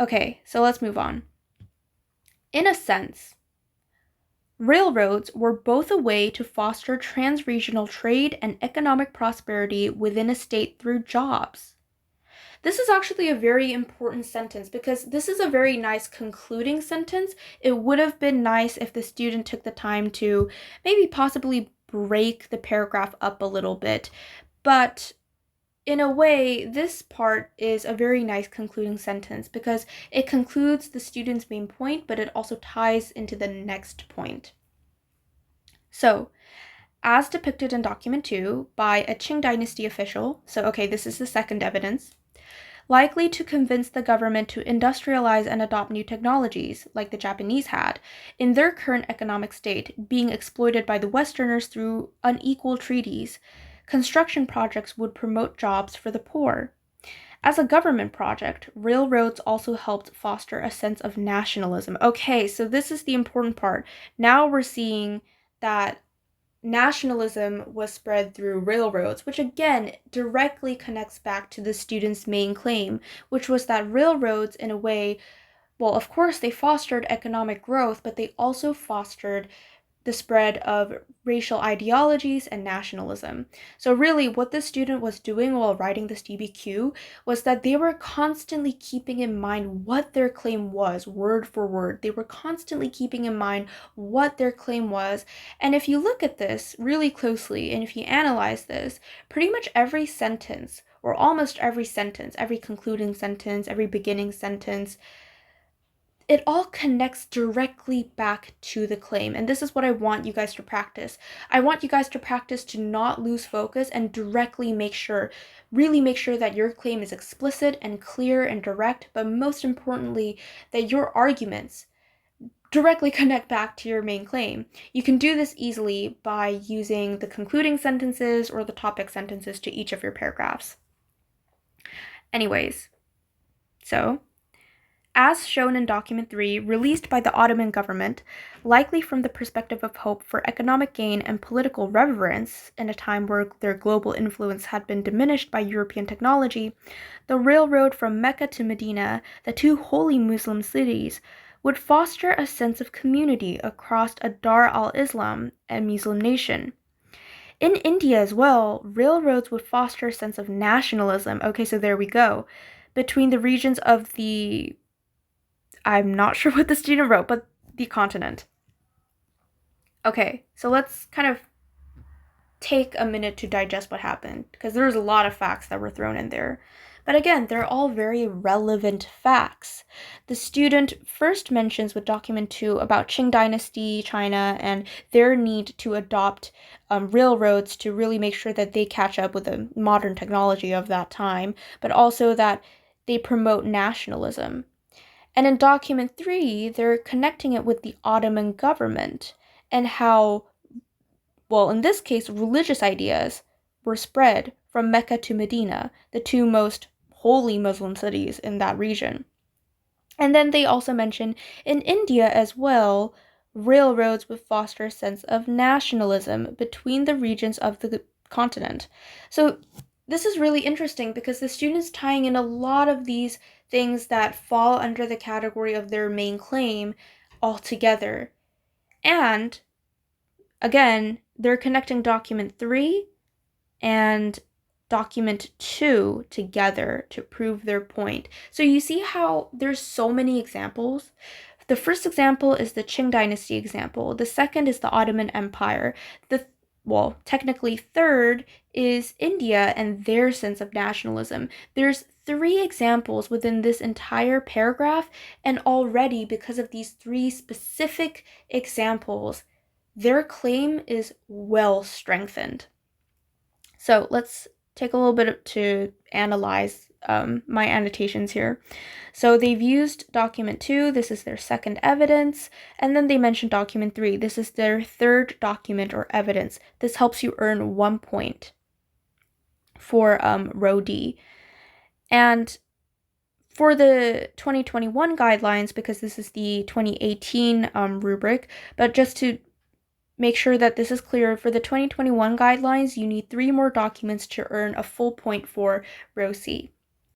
Okay, so let's move on. In a sense, railroads were both a way to foster transregional trade and economic prosperity within a state through jobs. This is actually a very important sentence because this is a very nice concluding sentence. It would have been nice if the student took the time to maybe possibly break the paragraph up a little bit, but in a way, this part is a very nice concluding sentence because it concludes the student's main point, but it also ties into the next point. So, as depicted in document 2 by a Qing dynasty official, so okay, this is the second evidence, likely to convince the government to industrialize and adopt new technologies, like the Japanese had, in their current economic state, being exploited by the Westerners through unequal treaties. Construction projects would promote jobs for the poor. As a government project, railroads also helped foster a sense of nationalism. Okay, so this is the important part. Now we're seeing that nationalism was spread through railroads, which again directly connects back to the student's main claim, which was that railroads, in a way, well, of course, they fostered economic growth, but they also fostered the spread of racial ideologies and nationalism. So really what this student was doing while writing this DBQ was that they were constantly keeping in mind what their claim was, word for word. They were constantly keeping in mind what their claim was. And if you look at this really closely, and if you analyze this, pretty much every sentence, or almost every sentence, every concluding sentence, every beginning sentence, it all connects directly back to the claim. And this is what I want you guys to practice. I want you guys to practice to not lose focus and directly really make sure that your claim is explicit and clear and direct, but most importantly, that your arguments directly connect back to your main claim. You can do this easily by using the concluding sentences or the topic sentences to each of your paragraphs. Anyways, so as shown in document 3, released by the Ottoman government, likely from the perspective of hope for economic gain and political reverence in a time where their global influence had been diminished by European technology, the railroad from Mecca to Medina, the two holy Muslim cities, would foster a sense of community across a Dar al-Islam and Muslim nation. In India as well, railroads would foster a sense of nationalism, okay, so there we go, between the regions of the, I'm not sure what the student wrote, but the continent. Okay, so let's kind of take a minute to digest what happened, because there's a lot of facts that were thrown in there. But again, they're all very relevant facts. The student first mentions with document 2 about Qing dynasty China and their need to adopt railroads to really make sure that they catch up with the modern technology of that time, but also that they promote nationalism. And in document 3, they're connecting it with the Ottoman government and how, well, in this case, religious ideas were spread from Mecca to Medina, the two most holy Muslim cities in that region. And then they also mention in India as well, railroads would foster a sense of nationalism between the regions of the continent. So this is really interesting because the student's tying in a lot of these things that fall under the category of their main claim all together. And again, they're connecting document 3 and document 2 together to prove their point. So you see how there's so many examples. The first example is the Qing dynasty example. The second is the Ottoman Empire. Technically third is India and their sense of nationalism. There's 3 examples within this entire paragraph, and already because of these 3 specific examples, their claim is well strengthened. So let's take a little bit to analyze my annotations here. So they've used document 2, this is their second evidence, and then they mentioned document 3, this is their third document or evidence. This helps you earn 1 point for row D. And for the 2021 guidelines, because this is the 2018 rubric, but just to make sure that this is clear, for the 2021 guidelines, you need 3 more documents to earn a full point for row C.